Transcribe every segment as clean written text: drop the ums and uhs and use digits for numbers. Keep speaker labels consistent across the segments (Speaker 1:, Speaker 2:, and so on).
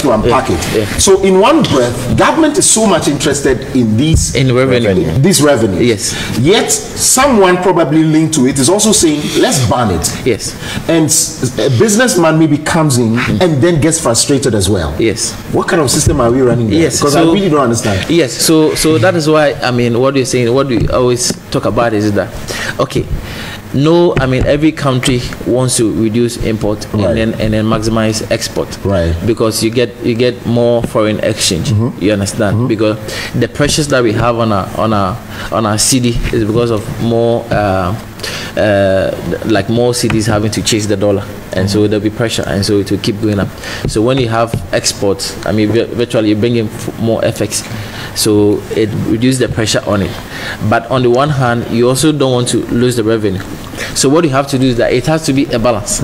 Speaker 1: to unpack it. So in one breath, government is so much interested in these
Speaker 2: revenue.
Speaker 1: This revenue.
Speaker 2: Yes.
Speaker 1: Yet someone probably linked to it is also saying, let's ban it.
Speaker 2: Yes.
Speaker 1: And a businessman maybe comes in and then gets frustrated as well.
Speaker 2: Yes.
Speaker 1: What kind of system are we running there?
Speaker 2: Yes.
Speaker 1: Because I really don't understand.
Speaker 2: Yes. So that is why, I mean, what you're saying, what we always talk about is that, okay, no, I mean, every country wants to reduce import and then maximize export, because you get more foreign exchange. You understand? Because the pressures that we have on our CD is because of more like more cities having to chase the dollar, and so there'll be pressure, and so it will keep going up. So when you have exports, I mean, virtually you bring in more FX, so it reduces the pressure on it. But on the one hand, you also don't want to lose the revenue. So what you have to do is that it has to be a balance.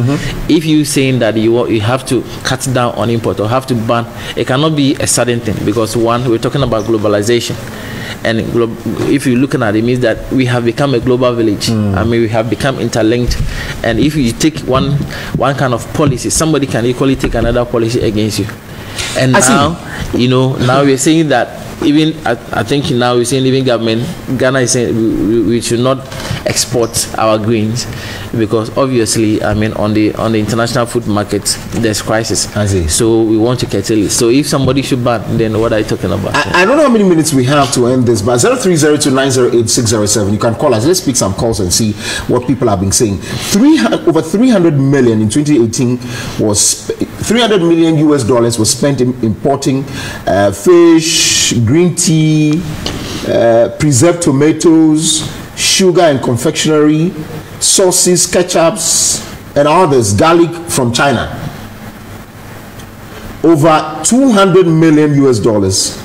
Speaker 2: If you're saying that you have to cut down on import or have to ban, it cannot be a sudden thing, because one, we're talking about globalization. And if you're looking at it, it means that we have become a global village. I mean, we have become interlinked. And if you take one kind of policy, somebody can equally take another policy against you. And now, you know, now we're saying that even, I think now we're saying even government, Ghana is saying we should not export our grains, because obviously, I mean, on the international food market, there's crisis.
Speaker 1: I see.
Speaker 2: So we want to curtail it. So if somebody should ban, then what are you talking about?
Speaker 1: I don't know how many minutes we have to end this, but 0302908607, you can call us. Let's pick some calls and see what people have been saying. Over 300 million in 2018 was 300 million US dollars was spent in importing fish, green tea, preserved tomatoes, sugar and confectionery, sauces, ketchups, and others, garlic from China. Over 200 million US dollars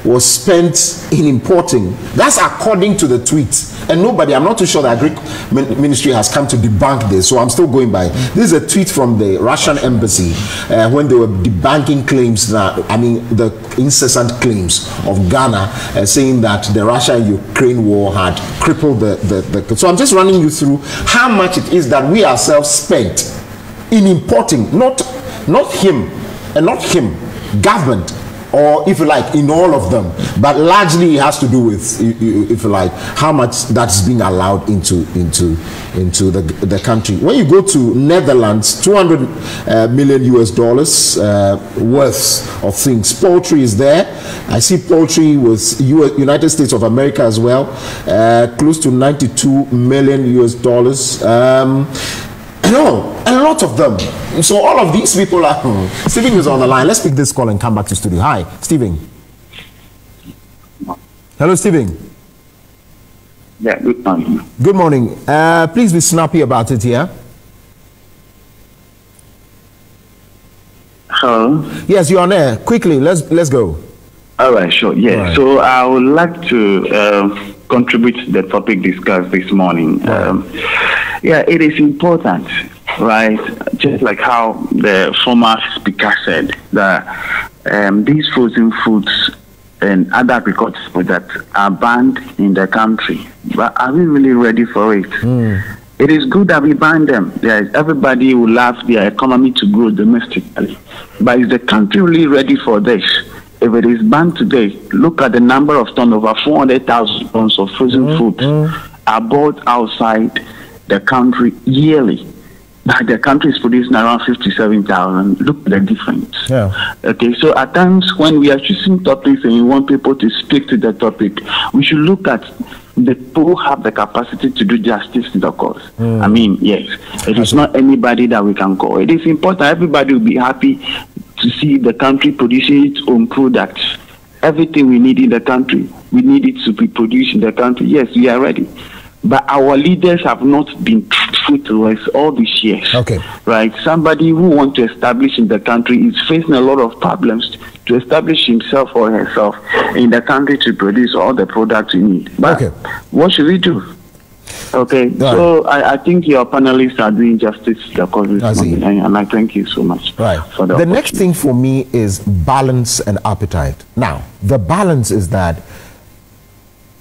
Speaker 1: was spent in importing. That's according to the tweet. And nobody, I'm not too sure the Agri Ministry has come to debunk this, so I'm still going by. This is a tweet from the Russian embassy when they were debunking claims that, I mean, the incessant claims of Ghana saying that the Russia and Ukraine war had crippled the. So I'm just running you through how much it is that we ourselves spent in importing, not him and not him, government, or if you like, in all of them, but largely it has to do with, if you like, how much that's being allowed into the country. When you go to Netherlands, 200 million US dollars worth of things. Poultry is there. I see poultry with United States of America as well, close to 92 million US dollars. No, a lot of them. So all of these people are. Stephen is on the line. Let's pick this call and come back to studio. Hi, Stephen. Hello, Stephen.
Speaker 3: Yeah, good morning.
Speaker 1: Good morning. Please be snappy about it here.
Speaker 3: Hello.
Speaker 1: Yes, you're on air. Quickly, let's go.
Speaker 3: All right, sure. Yeah. Right. So I would like to contribute to the topic discussed this morning. Yeah, it is important, right? Just like how the former speaker said, that these frozen foods and other agricultural products are banned in the country. But are we really ready for it? It is good that we ban them. Yes, everybody will love their economy to grow domestically. But is the country really ready for this? If it is banned today, look at the number of tons, over 400,000 tons of frozen food are bought outside the country yearly. The country is producing around 57,000. Look at the difference. Yeah. Okay, so at times when we are choosing topics and we want people to speak to the topic, we should look at the people who have the capacity to do justice to the cause. I mean, yes, it is not anybody that we can call. It is important. Everybody will be happy to see the country producing its own products. Everything we need in the country, we need it to be produced in the country. Yes, we are ready. But our leaders have not been truthful to us all these years. Okay. Right? Somebody who wants to establish in the country is facing a lot of problems to establish himself or herself in the country to produce all the products we need. But what should we do? Okay, so I think your panelists are doing justice to the cause this morning, and I thank you so much. Right. For the
Speaker 1: next thing for me is balance and appetite. Now, the balance is that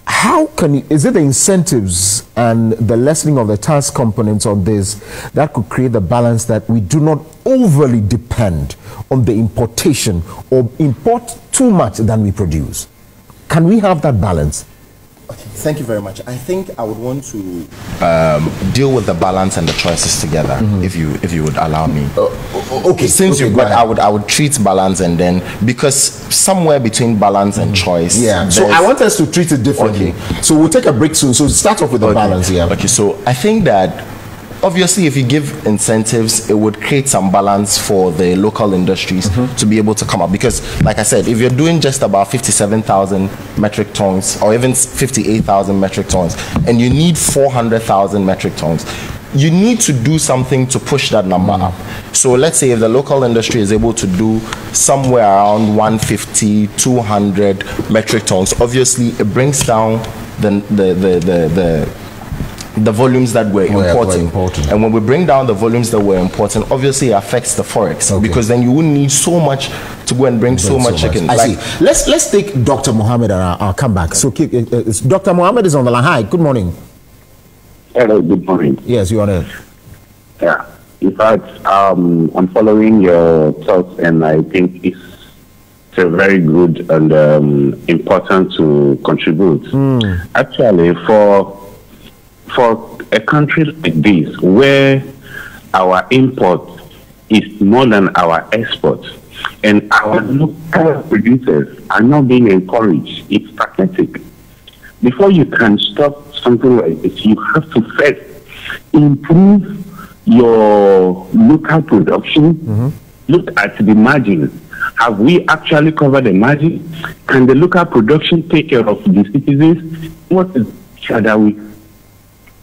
Speaker 1: how can you, is it the incentives and the lessening of the tax components on this that could create the balance that we do not overly depend on the importation or import too much than we produce? Can we have that balance?
Speaker 4: Okay, thank you very much. I think I would want to deal with the balance and the choices together, if you would allow me.
Speaker 1: Okay,
Speaker 4: since you've got, I would treat balance and then, because somewhere between balance and choice.
Speaker 1: Yeah. So I want us to treat it differently. Okay. So we'll take a break soon. So start off with the balance here.
Speaker 4: Okay. So I think that obviously, if you give incentives, it would create some balance for the local industries to be able to come up. Because, like I said, if you're doing just about 57,000 metric tons or even 58,000 metric tons, and you need 400,000 metric tons, you need to do something to push that number up. So let's say if the local industry is able to do somewhere around 150, 200 metric tons, obviously it brings down the volumes that we're importing. And when we bring down the volumes that we're importing, obviously it affects the forex, because then you wouldn't need so much to go and bring so much chicken.
Speaker 1: I see. Let's take Dr. Mohammed and I'll come back. So Dr. Mohammed is on the line. Hi, good morning.
Speaker 5: Hello, good morning.
Speaker 1: Yes, you're on it.
Speaker 5: Yeah. In fact, I'm following your thoughts, and I think it's very good and important to contribute. Actually, for a country like this, where our import is more than our export, and our local producers are not being encouraged, it's pathetic. Before you can stop something like this, you have to first improve your local production. Look at the margin. Have we actually covered the margin? Can the local production take care of the citizens? What is that we?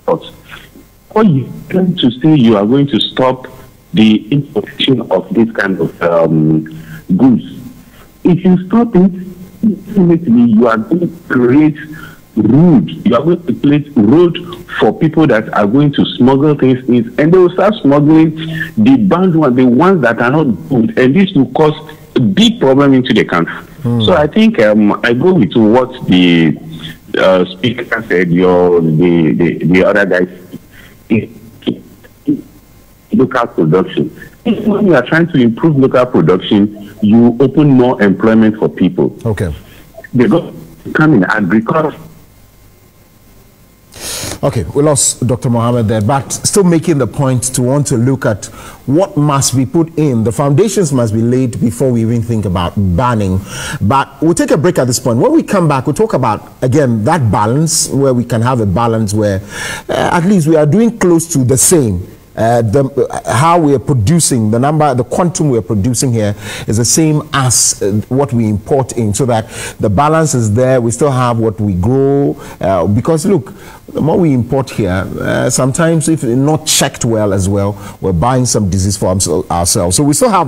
Speaker 5: Or you trying to say you are going to stop the importation of this kind of goods? If you stop it, ultimately you are going to create road. You are going to create road for people that are going to smuggle things in, and they will start smuggling the bad ones, the ones that are not good, and this will cause a big problem into the country. So I think I go with what the speaker said. The other guys, local production. When you are trying to improve local production, you open more employment for people.
Speaker 1: Okay.
Speaker 5: They go come in agriculture.
Speaker 1: Okay, we lost Dr. Mohammed there, but still making the point to want to look at what must be put in. The foundations must be laid before we even think about banning. But we'll take a break at this point. When we come back, we'll talk about, again, that balance, where we can have a balance where at least we are doing close to the same. How we are producing, the quantum we are producing here is the same as what we import in, so that the balance is there. We still have what we grow, because look, the more we import here, sometimes if not checked well as well, we're buying some disease for ourselves. So we still have